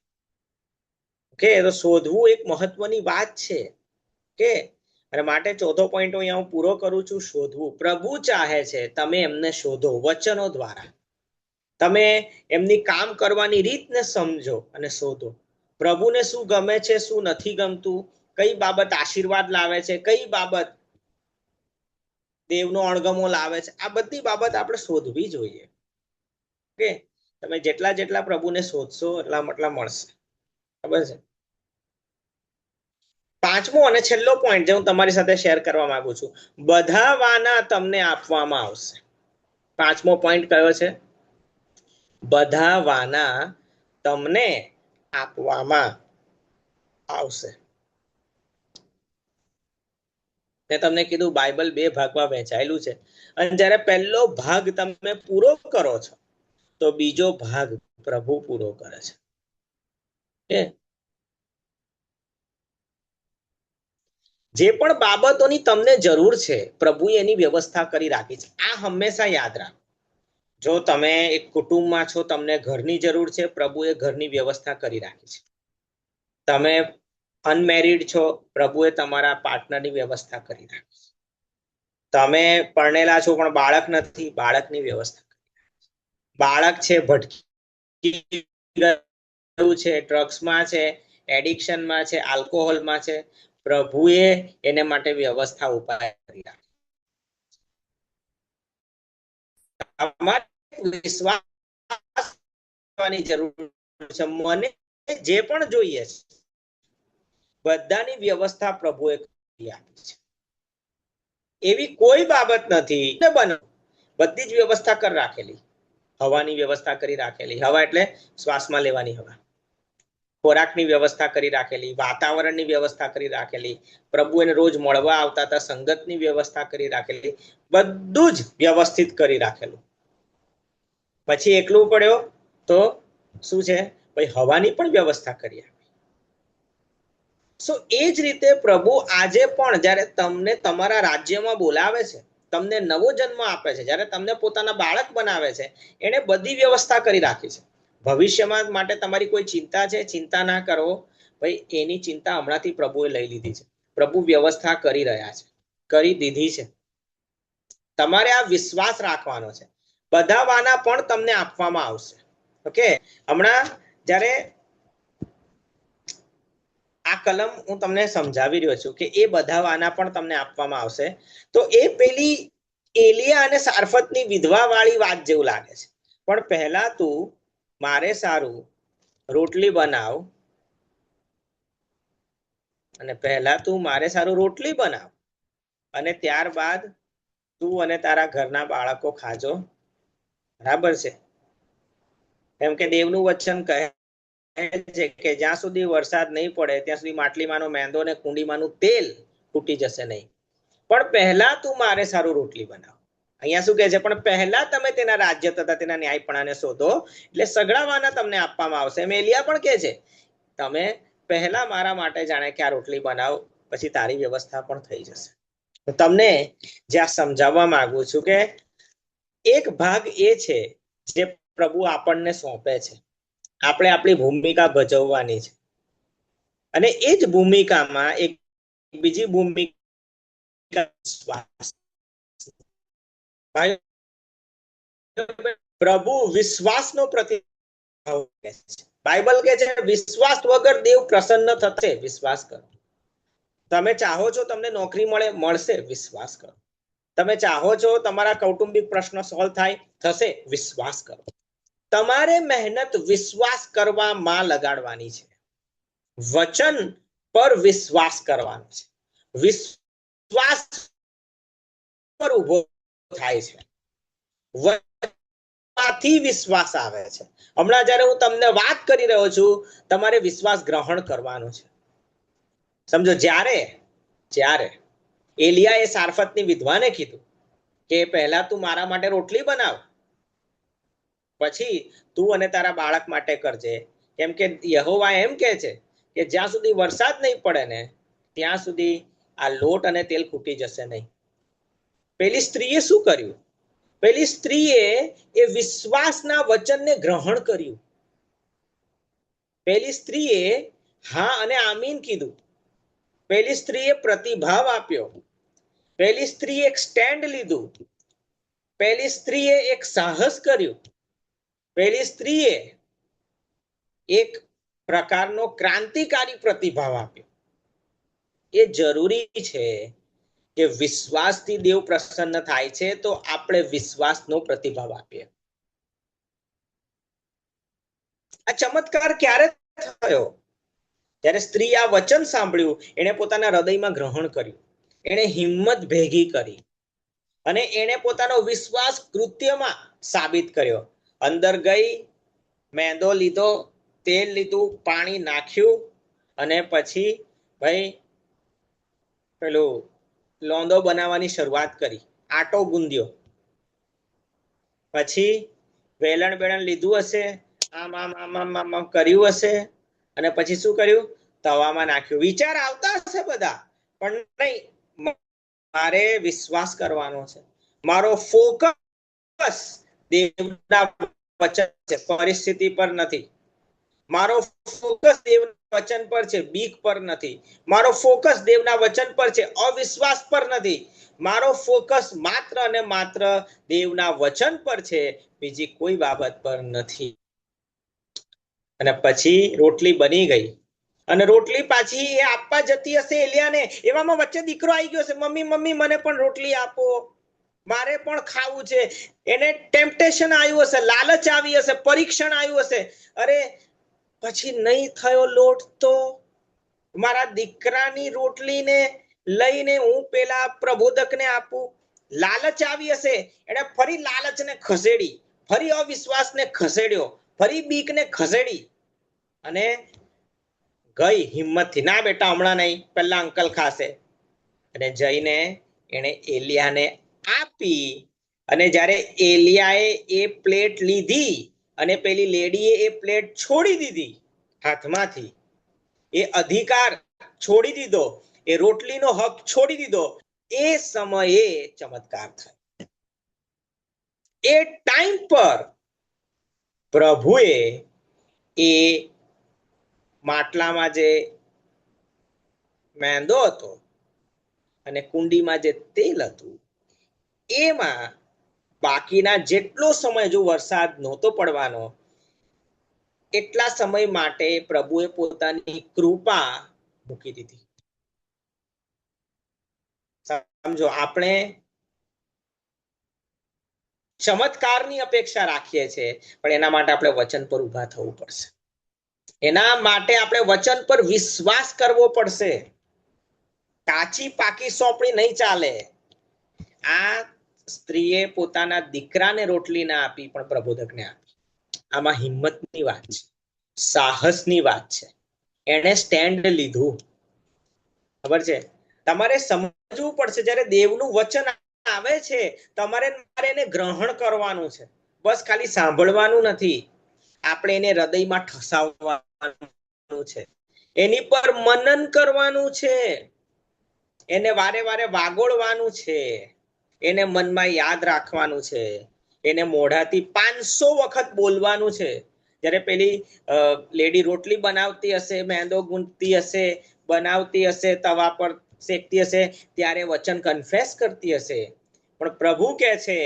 ઓકે, તો શોધવું એક મહત્વની વાત છે કે, અને માટે ચોથો પોઈન્ટ અહીંયા હું પૂરો કરું છું, શોધવું. પ્રભુ ચાહે છે તમે એમને શોધો વચનો દ્વારા, તમે એમની કામ કરવાની રીતને સમજો અને શોધો. પ્રભુને શું ગમે છે, શું નથી ગમતું, કઈ બાબત આશીર્વાદ લાવે છે, કઈ બાબત દેવનો અણગમો લાવે છે, આ બધી બાબત આપણે શોધવી જોઈએ. ઓકે, તમે જેટલા પ્રભુને શોધશો એટલા મળશે, ખબર છે. પાંચમો અને છેલ્લો પોઈન્ટ જે હું તમારી સાથે શેર કરવા માંગુ છું, બધા વાના તમને આપવામાં આવશે. પાંચમો પોઈન્ટ કયો છે? બધા વાના તમને આપવામાં આવશે. મેં તમને કીધું બાઇબલ 2 ભાગમાં વહેંચાયેલું છે, અને જ્યારે પહેલો ભાગ તમે પૂરો કરો છો તો બીજો ભાગ પ્રભુ પૂરો કરે છે. જે પણ બાબતોની તમને જરૂર છે પ્રભુએ એની વ્યવસ્થા કરી રાખી છે. આ હંમેશા યાદ રાખો. જો તમે એક કુટુંબમાં છો, તમને ઘરની જરૂર છે, પ્રભુએ ઘરની વ્યવસ્થા કરી રાખી છે. તમે અનમેરિડ છો, પ્રભુએ તમારા પાર્ટનરની વ્યવસ્થા કરી રાખી છે. તમે પરણેલા છો પણ બાળક નથી, બાળકની વ્યવસ્થા કરી રાખી છે. બાળક છે ભટકી ગયું છે, ડ્રગ્સમાં છે, એડિક્શનમાં છે, આલ્કોહોલમાં છે, પ્રભુએ એને માટે વ્યવસ્થા ઉપાય કરી રાખી. વિશ્વાસની જરૂર છે. મને જે પણ જોઈએ છે બધાની વ્યવસ્થા પ્રભુએ કરી આપી છે. એવી કોઈ બાબત નથી બધી જ વ્યવસ્થા કરી રાખેલી. હવાની વ્યવસ્થા કરી રાખેલી, હવા એટલે શ્વાસમાં લેવાની હવા, ખોરાકની વ્યવસ્થા કરી રાખેલી, વાતાવરણની વ્યવસ્થા કરી રાખેલી, પ્રભુ એને રોજ મળવા આવતા હતા, સંગતની વ્યવસ્થા કરી રાખેલી, બધું જ વ્યવસ્થિત કરી રાખેલું. પછી એકલું પડ્યો તો શું છે? ભાઈ હવાની પણ વ્યવસ્થા કરી આપી. સો એ જ રીતે પ્રભુ આજે પણ જ્યારે તમને તમારા રાજ્યમાં બોલાવે છે, તમને નવો જન્મ આપે છે, જ્યારે તમને પોતાના બાળક બનાવે છે, એને બધી વ્યવસ્થા કરી રાખી છે. ભવિષ્યમાં માટે તમારી કોઈ ચિંતા છે, ચિંતા ના કરો ભાઈ, એની ચિંતા હમણાંથી પ્રભુએ લઈ લીધી છે. પ્રભુ વ્યવસ્થા કરી રહ્યા છે, કરી દીધી છે. તમારે આ વિશ્વાસ રાખવાનો છે. બધા વાના પણ તમને આપવામાં આવશે. ઓકે, હમણાં જ્યારે આ કલમ હું તમને સમજાવી રહ્યો છું કે એ બધા વાના પણ તમને આપવામાં આવશે, તો એ પેલી એલિયા અને સારફતની વિધવા વાળી વાત જેવું લાગે છે. પણ પહેલા તું મારે સારું રોટલી બનાવ, અને પહેલા તું મારે સારું રોટલી બનાવ, અને ત્યારબાદ તું અને તારા ઘરના બાળકો ખાજો. બરાબર છે? એમ કે દેવનું વચન કહે છે કે જ્યાં સુધી વરસાદ નહીં પડે ત્યાં સુધી માટલીમાંનો મેંદો ને કુંડીમાંનું તેલ તૂટી જશે નહીં. પણ પહેલા તું મારે સારું રોટલી બનાવ. અહીંયા શું કહે છે? પણ પહેલા તમે તેના રાજ્ય તથા તેના ન્યાયપણાને શોધો, એટલે સગડાવાના તમને આપવામાં આવશે. એમ એલિયા પણ કહે છે તમે પહેલા મારા માટે જાણે કે આ રોટલી બનાવ, પછી તારી વ્યવસ્થા પણ થઈ જશે. તમને જ્યાં સમજાવવા માંગુ છું કે એક ભાગ એ છે જે પ્રભુ આપણને સોંપે છે, આપણે આપણી ભૂમિકા ભજવવાની છે. અને એ જ ભૂમિકામાં એક બીજી ભૂમિકા વિશ્વાસ. પ્રભુ વિશ્વાસનો પ્રતિભાવ કહે છે. બાઇબલ કહે છે વિશ્વાસ વગર દેવ પ્રસન્ન થશે. વિશ્વાસ કરો. તમે ચાહો છો તમને નોકરી મળે, મળશે. વિશ્વાસ કરો. તમે ચાહો છો તમારા કૌટુંબિક પ્રશ્નો સોલ્વ થાય, થશે. વિશ્વાસ કરો. તમારે મહેનત વિશ્વાસ કરવામાં લગાડવાની છે. વચન પર વિશ્વાસ કરવાનો છે. વિશ્વાસ પર ઉભો થાય છે. વચનમાંથી વિશ્વાસ આવે છે. હમણાં જ્યારે હું તમને વાત કરી રહ્યો છું, તમારે વિશ્વાસ ગ્રહણ કરવાનો છે. સમજો, જ્યારે એલિયાએ સારફતની વિધવાને કીધું કે પહેલા તું મારા માટે રોટલી બનાવ, પછી તું અને તારા બાળક માટે કરજે. કેમ કે યહોવા એમ કહે છે કે જ્યાં સુધી વરસાદ નહીં પડે ને ત્યાં સુધી આ લોટ અને તેલ ખૂટી જશે નહીં. પેલી સ્ત્રીએ શું કર્યું? પેલી સ્ત્રીએ એ વિશ્વાસના વચનને ગ્રહણ કર્યું. પેલી સ્ત્રીએ હા અને આમીન કીધું. પેલી સ્ત્રીએ પ્રતિભાવ આપ્યો. પેલી સ્ત્રીએ એક સ્ટેન્ડ લીધું. પેલી સ્ત્રીએ એક સાહસ કર્યું. પેલી સ્ત્રીએ એક પ્રકારનો ક્રાંતિકારી પ્રતિભાવ આપ્યો. એ જરૂરી છે કે વિશ્વાસથી દેવ પ્રસન્ન થાય છે, તો આપણે વિશ્વાસનો પ્રતિભાવ આપીએ. આ ચમત્કાર ક્યારે થયો? જ્યારે સ્ત્રી આ વચન સાંભળ્યું, એણે પોતાના હૃદયમાં ગ્રહણ કર્યું, એણે હિંમત ભેગી કરી અને એણે પોતાનો વિશ્વાસ કૃત્યમાં સાબિત કર્યો. અંદર ગઈ, મેંદો લીધો, તેલ લીધું, પાણી નાખ્યું, અને પછી ભાઈ પેલું લોંદો બનાવવાની શરૂઆત કરી. આટો ગુંદ્યો, પછી વેલણ બેલણ લીધું હશે, આમ આમ આમ આમ આમ આમ કર્યું હશે, અને પછી શું કર્યું? તવામાં નાખ્યું. વિચાર આવતા હશે બધા, પણ નહીં, મારે વિશ્વાસ કરવાનો છે. મારો ફોકસ દેવના વચન છે, પરિસ્થિતિ પર નથી. મારો ફોકસ દેવના વચન પર છે, બીક પર નથી. મારો ફોકસ દેવના વચન પર છે, અવિશ્વાસ પર નથી. મારો ફોકસ માત્ર અને માત્ર દેવના વચન પર છે, બીજી કોઈ બાબત પર નથી. અને પછી રોટલી બની ગઈ, અને રોટલી પાછી એ આપવા જતી હશે એલિયાને. એવામાં વચ્ચે દીકરો આવી ગયો છે, મમ્મી મમ્મી મને પણ રોટલી આપો, મારે પણ ખાવું છે. એને ટેમ્પટેશન આવ્યું હશે, લાલચ આવી હશે, પરીક્ષણ આવ્યું હશે. અરે પછી નહીં થયો લોટ તો મારા દીકરાની રોટલીને લઈને હું પેલા પ્રબોધકને આપું. લાલચ આવી હશે, એને ફરી લાલચને ખસેડી, ફરી અવિશ્વાસને ખસેડ્યો, ફરી બીકને ખસેડી, અને ગઈ હિંમતથી, ના બેટા હમણાં નહીં, પહેલા અંકલ ખાશે. અને જઈને એને એલિયાને આપી. અને જ્યારે એલિયાએ એ પ્લેટ લીધી અને પેલી લેડીએ એ પ્લેટ છોડી દીધી હાથમાંથી, એ અધિકાર છોડી દીધો, એ રોટલીનો હક છોડી દીધો, એ સમયે ચમત્કાર થયો. એ ટાઈમ પર પ્રભુએ એ માટલામાં જે મેંદો હતો અને કુંડીમાં જે તેલ હતું એમાં બાકીના જેટલો સમય જો વરસાદ નહોતો પડવાનો એટલા સમય માટે પ્રભુએ પોતાની કૃપા મૂકી દીધી. સમજો, આપણે ચમત્કારની અપેક્ષા રાખીએ છીએ, પણ એના માટે આપણે વચન પર ઉભા થવું પડશે. એના માટે આપણે વચન પર વિશ્વાસ કરવો પડશે. કાચી પાકી સોંપણી નહીં ચાલે. આ સ્ત્રીએ પોતાના દીકરાને રોટલી ના આપી, પણ પ્રબોધકને આપી. આમાં હિંમતની વાત છે, સાહસની વાત છે. એને સ્ટેન્ડ લીધું. ખબર છે, તમારે સમજવું પડશે જ્યારે દેવનું વચન આવે છે તમારે એને ગ્રહણ કરવાનું છે, બસ ખાલી સાંભળવાનું નથી. આપણે એને હૃદયમાં ઠસાવવાનું છે, એની પર મનન કરવાનું છે, એને વારે વારે વાગોળવાનું છે, એને મનમાં યાદ રાખવાનું છે, એને મોઢાથી 500 વખત બોલવાનું છે. જ્યારે પેલી લેડી રોટલી બનાવતી હશે, મેંદો ગૂંથતી હશે, બનાવતી હશે, તવા પર શેકતી હશે, ત્યારે વચન કન્ફેસ કરતી હશે. પણ પ્રભુ કહે છે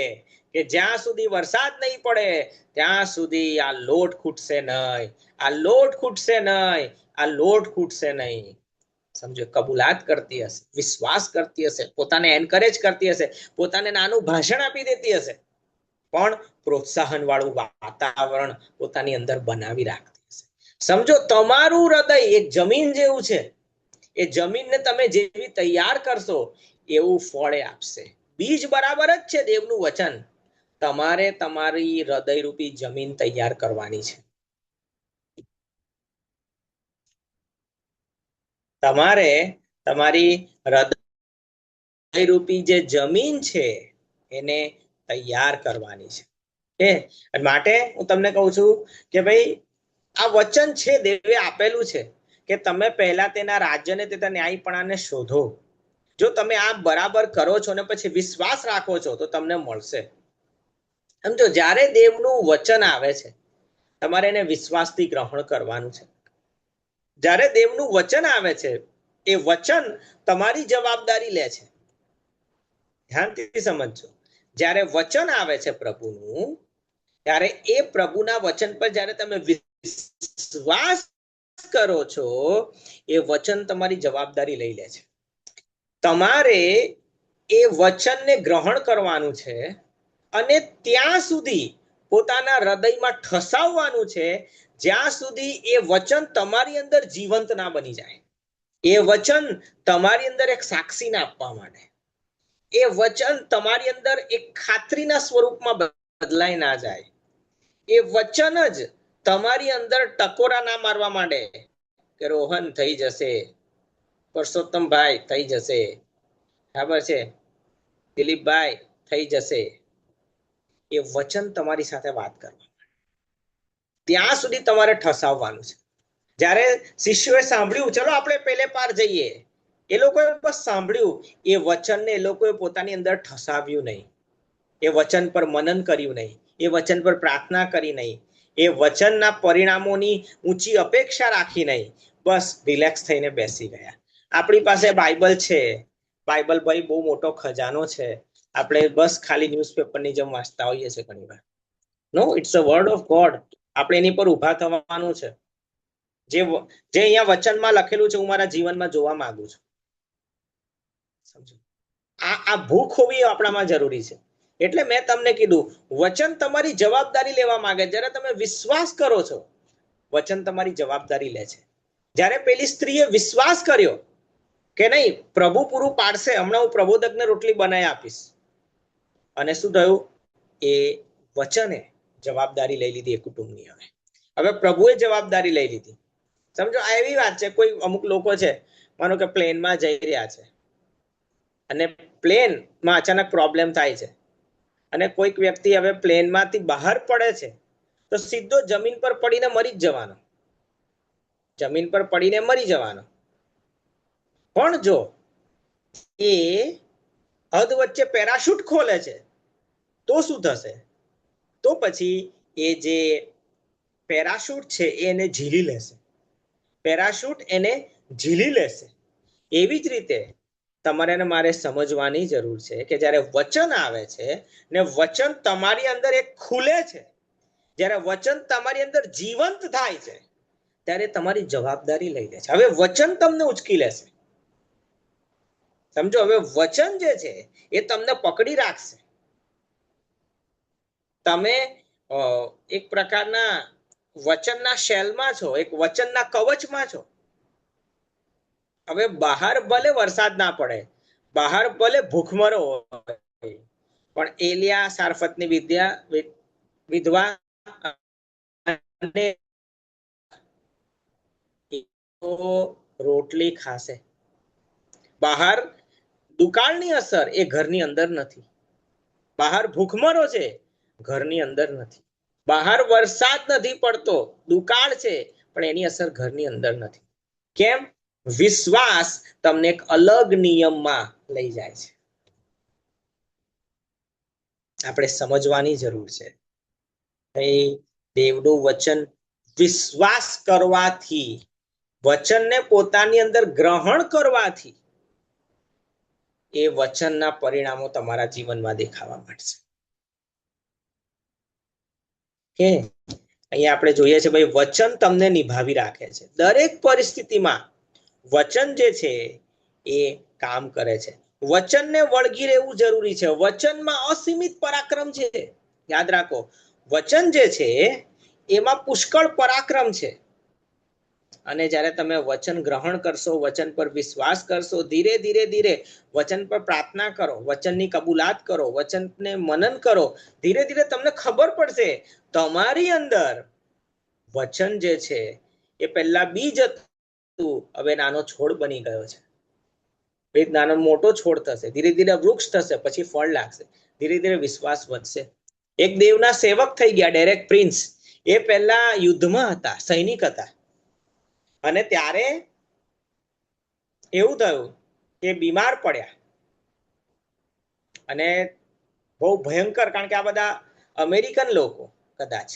કે જ્યાં સુધી વરસાદ નહીં પડે ત્યાં સુધી આ લોટ ખૂટશે નહીં, આ લોટ ખૂટશે નહીં, આ લોટ ખૂટશે નહીં. સમજો, કબૂલાત કરતી હશે, વિશ્વાસ કરતી હશે, પોતાને એન્કરેજ કરતી હશે, પોતાને નાનું ભાષણ આપી દેતી હશે, પણ પ્રોત્સાહન વાળું વાતાવરણ પોતાની અંદર બનાવી રાખતી હશે. સમજો, તમારું હૃદય એક જમીન જેવું છે. એ જમીનને તમે જેવી તૈયાર કરશો એવું ફળ આપશે. બીજ બરાબર જ છે દેવનું વચન. તમારે તમારી હૃદયરૂપી જમીન તૈયાર કરવાની છે. તમારે તમારી હૃદયરૂપી જે જમીન છે એને તૈયાર કરવાની છે. માટે હું તમને કહું છું કે ભાઈ આ વચન છે, દેવે આપેલું છે કે તમે પહેલા તેના રાજ્યને તેના ન્યાયપણાને શોધો. જો તમે આ બરાબર કરો છો ને પછી વિશ્વાસ રાખો છો તો તમને મળશે. સમજો, જ્યારે દેવનું વચન આવે છે તમારે એને વિશ્વાસથી ગ્રહણ કરવાનું છે. જ્યારે દેવનું વચન આવે છે એ વચન તમારી જવાબદારી લે છે. ધ્યાનથી સમજજો, જ્યારે વચન આવે છે પ્રભુનું, ત્યારે એ પ્રભુના વચન પર જ્યારે તમે વિશ્વાસ કરો છો એ વચન તમારી જવાબદારી લઈ લે છે. તમારે એ વચનને ગ્રહણ કરવાનું છે અને ત્યાં સુધી પોતાના હૃદયમાં ઠસાવવાનું છે જ્યાં સુધી એ વચન તમારી અંદર જીવંત ના બની જાય. એ વચન તમારી અંદર એક સાક્ષી ના આપવા માટે, એ વચન તમારી અંદર એક ખાતરીના સ્વરૂપમાં બદલાઈ ના જાય. એ વચન જ તમારી અંદર ટકોરા ના મારવા માંડે કે રોહન થઈ જશે, પરસોત્તમભાઈ થઈ જશે, બરાબર છે, દિલીપભાઈ થઈ જશે. એ વચન તમારી સાથે વાત કરવા ત્યાં સુધી તમારે ઠસાવવાનું છે. જ્યારે શિષ્યોએ સાંભળ્યું, ચલો આપણે પેલે પાર જઈએ, એ લોકોએ બસ સાંભળ્યું, એ વચનને એ લોકોએ પોતાની અંદર ઠસાવ્યું નહીં, એ વચન પર મનન કર્યું નહીં, એ વચન પર પ્રાર્થના કરી નહીં, એ વચનના પરિણામોની ઊંચી અપેક્ષા રાખી નહીં, બસ રિલેક્સ થઈને બેસી ગયા. આપણી પાસે બાઇબલ છે, બાઇબલ ભાઈ બહુ મોટો ખજાનો છે, આપણે બસ ખાલી ન્યૂઝપેપરની જેમ વાંચતા હોઈએ છીએ ઘણી વાર. No, it's a word of God. આપણે એની પર ઉભા થવાનું છે. જે અહીંયા વચનમાં લખેલું છે હું મારા જીવનમાં જોવા માંગુ છું. સમજો, આ ભૂખ હોવી આપણામાં જરૂરી છે. એટલે મેં તમને કીધું, વચન તમારી જવાબદારી લેવા માંગે. જ્યારે તમે વિશ્વાસ કરો છો વચન તમારી જવાબદારી લે છે. જ્યારે પેલી સ્ત્રીએ વિશ્વાસ કર્યો કે નહીં, પ્રભુ પૂરું પાડશે, હમણાં હું પ્રબોધકને રોટલી બનાવી આપીશ, અને શું થયું, એ વચને જવાબદારી લઈ લીધી એ કુટુંબની. હવે પ્રભુએ જવાબદારી લઈ લીધી. સમજો, આ એવી વાત છે, કોઈ અમુક લોકો છે, માનો કે પ્લેનમાં જઈ રહ્યા છે અને પ્લેનમાં અચાનક પ્રોબ્લેમ થાય છે અને કોઈક વ્યક્તિ હવે પ્લેનમાંથી બહાર પડે છે તો સીધો જમીન પર પડીને મરી જ જવાનો, જમીન પર પડીને મરી જવાનો. પણ જો એ હદ વચ્ચે પેરાશૂટ ખોલે છે તો શું થશે, તો પછી એ જે પેરાશૂટ છે એને ઝીલી લેશે, પેરાશૂટ એને ઝીલી લેશે. એવી જ રીતે તમારે ને મારે સમજવાની જરૂર છે કે જ્યારે વચન આવે છે ને વચન તમારી અંદર એક ખુલે છે, જ્યારે વચન તમારી અંદર જીવંત થાય છે, ત્યારે તમારી જવાબદારી લઈ લે છે. હવે વચન તમને ઉચકી લેશે, સમજો. હવે વચન જે છે એ તમને પકડી રાખશે. તમે એક પ્રકારના વચનના શેલમાં છો, એક વચનના કવચમાં છો. હવે બહાર ભલે વરસાદ ના પડે, બહાર ભલે ભૂખમરો હોય, પણ એલિયા સારફતની વિધવા રોટલી ખાશે. બહાર દુકાળની અસર એ ઘરની અંદર નથી. બહાર ભૂખમરો છે, ઘરની અંદર નથી. બહાર વરસાદ નથી પડતો, દુકાળ છે, પણ એની અસર ઘરની અંદર નથી. કેમ? વિશ્વાસ તમને એક અલગ નિયમમાં લઈ જાય છે. આપણે સમજવાની જરૂર છે. દેવનું વચન વિશ્વાસ કરવાથી, વચનને પોતાની અંદર ગ્રહણ કરવાથી એ વચનના પરિણામો તમારા જીવનમાં દેખાવા માંડશે. કે અહીંયા આપણે જોઈએ છે ભાઈ, વચન તમને નિભાવી રાખે છે. દરેક પરિસ્થિતિમાં વચન જે છે એ કામ કરે છે. વચનને વળગી રહેવું જરૂરી છે. વચનમાં અસીમિત પરાક્રમ છે. યાદ રાખો, વચન જે છે એમાં પુષ્કળ પરાક્રમ છે. અને જ્યારે તમે વચન ગ્રહણ કરશો, વચન પર વિશ્વાસ કરશો, ધીરે ધીરે ધીરે વચન પર પ્રાર્થના કરો, વચનની કબૂલાત કરો, વચનને મનન કરો, ધીરે ધીરે તમને ખબર પડશે તમારી અંદર વચન જે છે એ પહેલા બીજ હતું, હવે નાનો છોડ બની ગયો છે. એક નાનો મોટો છોડ થશે, ધીરે ધીરે વૃક્ષ થશે, પછી ફળ લાગશે, ધીરે ધીરે વિશ્વાસ વધશે. એક દેવના સેવક થઈ ગયા, ડેરેક પ્રિન્સ. એ પહેલા યુદ્ધમાં હતા, સૈનિક હતા. અને ત્યારે એવું થયું કે બીમાર પડ્યા. અને બહુ ભયંકર, કારણ કે આ બધા અમેરિકન લોકો કદાચ,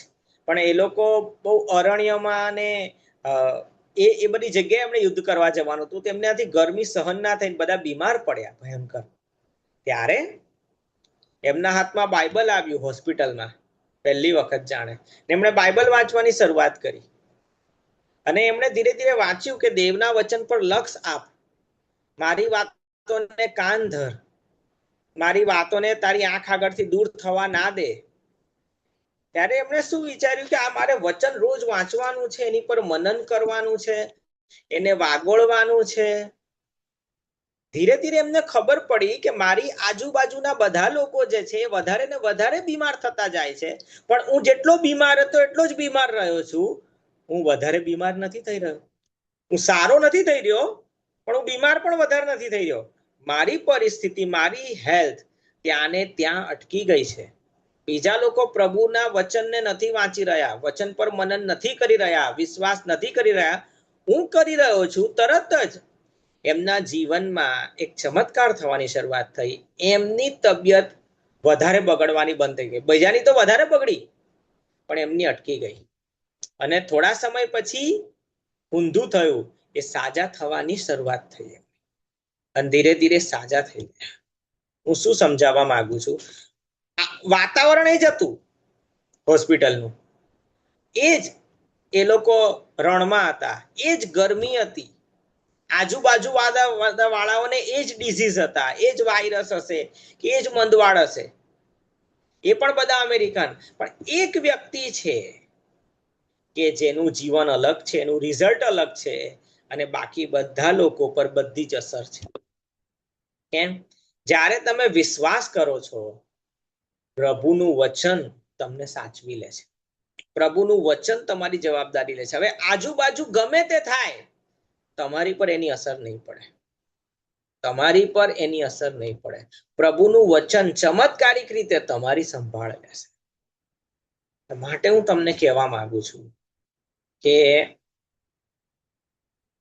પણ એ લોકો બહુ અરણ્યમાં ને એ બધી જગ્યાએ એમણે યુદ્ધ કરવા જવાનું હતું. તેમનાથી ગરમી સહન ના થઈને બધા બીમાર પડ્યા ભયંકર. ત્યારે એમના હાથમાં બાઇબલ આવ્યું હોસ્પિટલમાં, પહેલી વખત જાણે. એમણે બાઇબલ વાંચવાની શરૂઆત કરી. અને એમણે ધીરે ધીરે વાંચ્યું કે દેવના વચન પર લક્ષ આપ, મારી વાતોને કાન ધર, મારી વાતોને તારી આંખ આગળથી દૂર થવા ના દે. ત્યારે એમણે શું વિચાર્યું કે આ મારે વચન રોજ વાંચવાનું છે, એની પર મનન કરવાનું છે, એને વાગોળવાનું છે. ધીરે ધીરે એમને ખબર પડી કે મારી આજુબાજુના બધા લોકો જે છે એ વધારે ને વધારે બીમાર થતા જાય છે, પણ હું જેટલો બીમાર હતો એટલો જ બીમાર રહ્યો છું. હું વધારે બીમાર નથી થઈ રહ્યો. હું સારો નથી થઈ રહ્યો, પણ હું બીમાર પણ વધારે નથી થઈ રહ્યો. મારી પરિસ્થિતિ, મારી હેલ્થ ત્યાં ને ત્યાં અટકી ગઈ છે. બીજા લોકો પ્રભુના વચનને નથી વાંચી રહ્યા, વચન પર મનન નથી કરી રહ્યા, વિશ્વાસ નથી કરી રહ્યા. હું કરી રહ્યો છું. તરત જ એમના જીવનમાં એક ચમત્કાર થવાની શરૂઆત થઈ. એમની તબિયત વધારે બગડવાની બંધ થઈ ગઈ. બીજાની તો વધારે બગડી, પણ એમની અટકી ગઈ. અને થોડા સમય પછી ઊંધું થયું, એ સાજા થવાની શરૂઆત થઈ. અને ધીરે ધીરે સાજા થઈ ગયા. હું શું સમજાવવા માંગુ છું, વાતાવરણ એ જ હતું હોસ્પિટલનું, એ જ એ લોકો રણમાં હતા, એ જ ગરમી હતી, આજુબાજુ વાળાઓને એ જ ડિઝીઝ હતા, એ જ વાયરસ હશે કે એ જ મંદવાડ હશે, એ પણ બધા અમેરિકન. પણ એક વ્યક્તિ છે કે જેનું જીવન અલગ છે, એનું રિઝલ્ટ અલગ છે, અને બાકી બધા લોકો પર બધી જ અસર છે. કેમ? જ્યારે તમે વિશ્વાસ કરો છો, પ્રભુનું વચન તમને સાચવી લે છે. પ્રભુનું વચન તમારી જવાબદારી લે છે. હવે આજુબાજુ ગમે તે થાય, તમારી પર એની અસર નહીં પડે. તમારી પર એની અસર નહીં પડે. પ્રભુનું વચન ચમત્કારિક રીતે તમારી સંભાળ લેશે. માટે હું તમને કહેવા માંગુ છું કે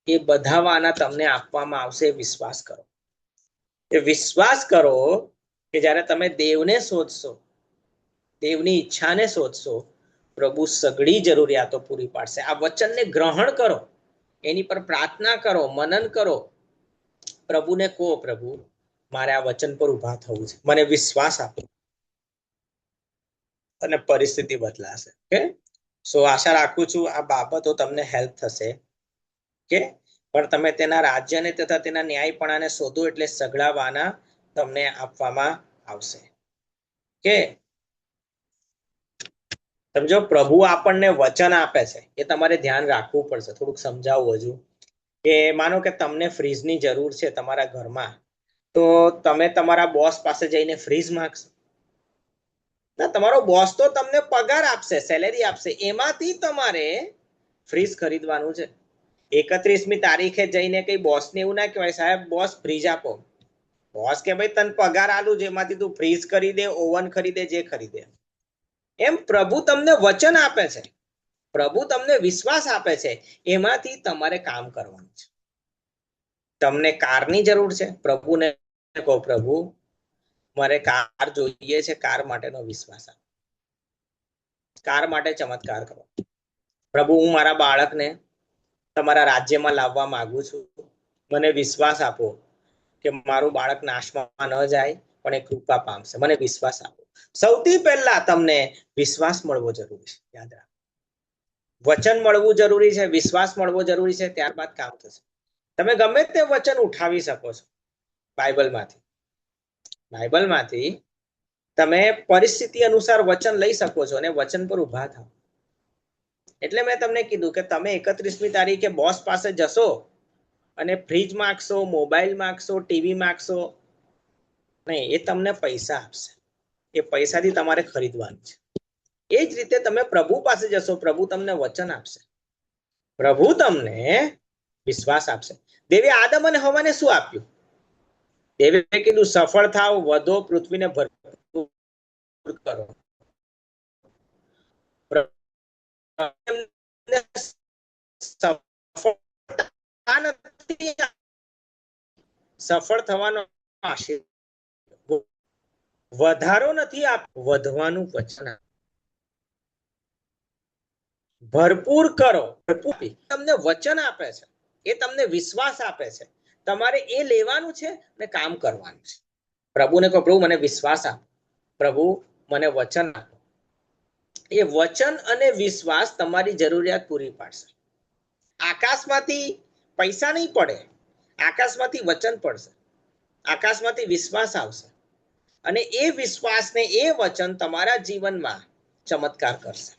એ બધા વાના તમને આપવામાં આવશે. વિશ્વાસ કરો. એ વિશ્વાસ કરો કે જ્યારે તમે દેવને શોધશો, દેવની ઈચ્છાને શોધશો, પ્રભુ સઘળી જરૂરિયાતો પૂરી પાડશે. આ વચનને ગ્રહણ કરો, એની પર પ્રાર્થના કરો, મનન કરો, પ્રભુને કહો, પ્રભુ મારે આ વચન પર ઉભા થવું છે, મને વિશ્વાસ આપો, અને પરિસ્થિતિ બદલાશે. ઓકે, સો આશા રાખું છું આ બાબતો તમને હેલ્પ થશે. કે પણ તમે તેના રાજ્યને તથા તેના ન્યાયપણાને શોધો એટલે સઘળાવાના તમને આપવામાં આવશે. કે સમજો, પ્રભુ આપણને વચન આપે છે, એ તમારે ધ્યાન રાખવું પડશે. થોડુંક સમજાવું હજુ. કે માનો કે તમને ફ્રીજની જરૂર છે તમારા ઘરમાં, તો તમે તમારા બોસ પાસે જઈને ફ્રીજ માંગશો ના? તમારો બોસ તો તમને પગાર આપશે, સેલેરી આપશે, એમાંથી તમારે ફ્રીજ ખરીદવાનું છે. 31મી તારીખે જઈને કઈ બોસને એવું ના કહેવાય, સાહેબ બોસ ફ્રીજ આપો. બોસ કે ભાઈ તને પગાર આલું છે, એમાંથી તું ફ્રીજ ખરીદે, ઓવન ખરીદે, જે ખરીદે. એમ પ્રભુ તમને વચન આપે છે, પ્રભુ તમને વિશ્વાસ આપે છે, એમાંથી તમારે કામ કરવાનું છે. તમને કારની જરૂર છે, પ્રભુને કહો, પ્રભુ મારે કાર જોઈએ છે, કાર માટેનો વિશ્વાસ આપો, કાર માટે ચમત્કાર કરો. પ્રભુ હું મારા બાળકને તમારા રાજ્યમાં લાવવા માંગુ છું, મને વિશ્વાસ આપો કે મારું બાળક નાશમાં ન જાય પણ એ કૃપા પામશે, મને વિશ્વાસ આપો. સૌથી પહેલા તમને વિશ્વાસ મળવો જરૂરી છે. યાદ રાખો, વચન મળવું જરૂરી છે, વિશ્વાસ મળવો જરૂરી છે, ત્યારબાદ કામ થશે. તમે ગમે તે વચન ઉઠાવી શકો છો બાઇબલમાંથી તમે પરિસ્થિતિ અનુસાર વચન લઈ શકો છો અને વચન પર ઉભા થાઓ. એટલે મેં તમને કીધું કે તમે 31મી તારીખે બોસ પાસે જશો અને ફ્રીજ માંગશો, મોબાઈલ માંગશો, ટીવી માંગશો નહીં, એ તમને પૈસા આપશે, એ પૈસાથી તમારે ખરીદવાનું છે. એ જ રીતે તમે પ્રભુ પાસે જશો, પ્રભુ તમને વચન આપશે, પ્રભુ તમને વિશ્વાસ આપશે. દેવે આદમ અને હવાને શું આપ્યું? દેવે કીધું સફળ થાવ, વધો, પૃથ્વીને ભરપૂર કરો. સફળ થવાનો આશીર્વાદ, વધારો નથી આપ, વધવાનું વચન, ભરપૂર કરો, તમને વચન આપે છે, એ તમને વિશ્વાસ આપે છે, તમારે એ લેવાનું છે અને કામ કરવાનું છે. પ્રભુને કહો, પ્રભુ મને વિશ્વાસ આપો, પ્રભુ મને વચન આપો. એ વચન અને વિશ્વાસ તમારી જરૂરિયાત પૂરી પાડશે. આકાશમાંથી પૈસા નહીં પડે, આકાશમાંથી વચન પડશે, આકાશમાંથી વિશ્વાસ આવશે, અને એ વિશ્વાસને એ વચન તમારા જીવનમાં ચમત્કાર કરશે.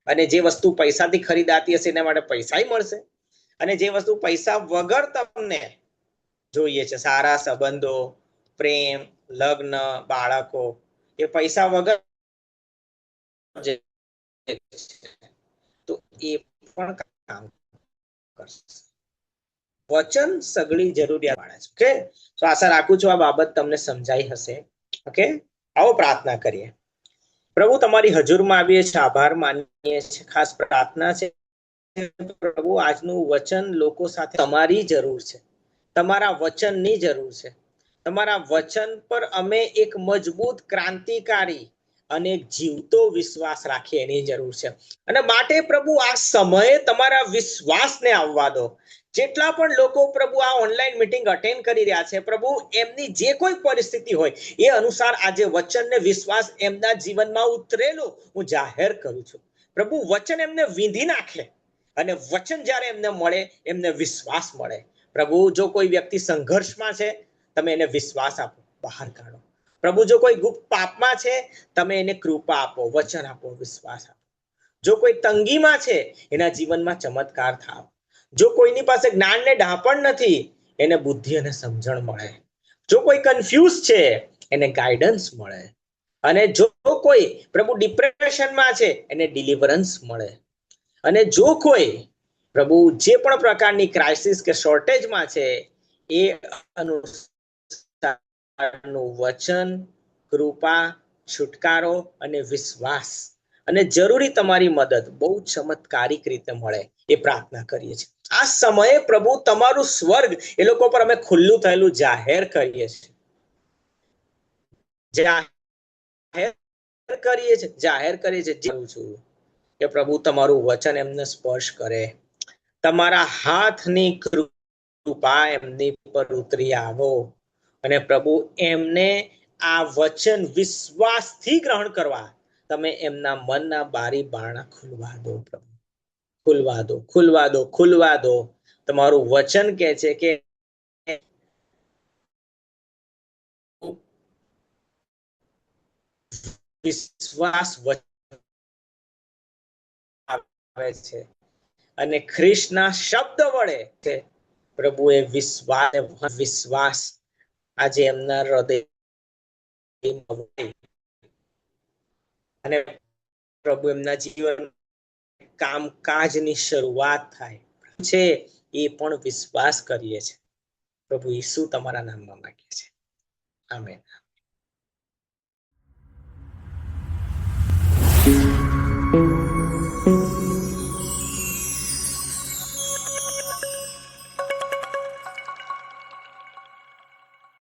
અને જે વસ્તુ પૈસાથી ખરીદાતી હશે એના માટે પૈસા મળશે, અને જે વસ્તુ પૈસા વગર તમને જોઈએ છે, સારા સંબંધો, પ્રેમ, લગ્ન, બાળકો, એ પૈસા વગર તો એ પણ કામ કરશે. વચન સગળી જરૂરિયાત વાળા છે. ઓકે, તો આશા રાખું છું આ બાબત તમને સમજાઈ હશે. ઓકે, આવો પ્રાર્થના કરીએ. પ્રભુ તમારી હજુરમાં આવીએ છીએ, આભાર માનીએ છીએ, ખાસ પ્રાર્થના છે પ્રભુ આજનું વચન લોકો સાથે તમારી જરૂર છે, તમારા વચનની જરૂર છે. તમારા વચન પર અમે એક મજબૂત, ક્રાંતિકારી અને જીવતો વિશ્વાસ રાખીએ એની જરૂર છે. અને માટે પ્રભુ આ સમયે તમારા વિશ્વાસને આવવા દો. જેટલા પણ લોકો પ્રભુ આ ઓનલાઈન મીટિંગ અટેન્ડ કરી રહ્યા છે, પ્રભુ એમની જે કોઈ પરિસ્થિતિ હોય એ અનુસાર આજે વચન ને વિશ્વાસ એમના જીવનમાં ઉતરેલો હું જાહેર કરું છું. પ્રભુ વચન એમને વીંધી નાખે, અને વચન જ્યારે એમને મળે એમને વિશ્વાસ મળે. પ્રભુ જો કોઈ વ્યક્તિ સંઘર્ષમાં છે, તમે એને વિશ્વાસ આપો, બહાર કાઢો. પ્રભુ જો કોઈ ગુપ્ત પાપમાં છે, તમે એને કૃપા આપો, વચન આપો, વિશ્વાસ આપો. જો કોઈ તંગીમાં છે, એના જીવનમાં ચમત્કાર થાવ. જો કોઈની પાસે જ્ઞાન ને ડાપણ નથી, એને બુદ્ધિ અને સમજણ મળે. જો કોઈ કન્ફ્યુઝ છે, એને ગાઈડન્સ મળે. અને જો કોઈ પ્રભુ ડિપ્રેશનમાં છે, એને ડિલિવરન્સ મળે. અને જો કોઈ પ્રભુ જે પણ પ્રકારની ક્રાઇસિસ કે શોર્ટેજમાં છે, એ અનુસારનું વચન, કૃપા, છુટકારો અને વિશ્વાસ અને જરૂરી તમારી મદદ બહુ ચમત્કારિક રીતે મળે, એ પ્રાર્થના કરીએ છીએ. આ સમયે પ્રભુ તમારું સ્વર્ગ એ લોકો પર અમે ખુલ્લું થયેલું જાહેર કરીએ છીએ, જાહેર કરીએ છીએ છું કે પ્રભુ તમારું વચન એમને સ્પર્શ કરે, તમારા હાથની કૃપા એમની પર ઉતરી આવો અને પ્રભુ એમને આ વચન વિશ્વાસથી ગ્રહણ કરવા તમે એમના મનના બારી બારણા ખુલવા દો પ્રભુ, ખુલવા દો, ખુલવા દો, ખુલવા દો. તમારું વચન કહે છે કે વિશ્વાસ આવે છે અને ખ્રિસ્તના શબ્દ વડે છે પ્રભુએ વિશ્વાસ આજે એમના હૃદય અને પ્રભુ એમના જીવન કામકાજની શરૂઆત થાય છે એ પણ વિશ્વાસ કરીએ છીએ. પ્રભુ ઈસુ તમારા નામમાં માંગીએ છીએ. આમેન.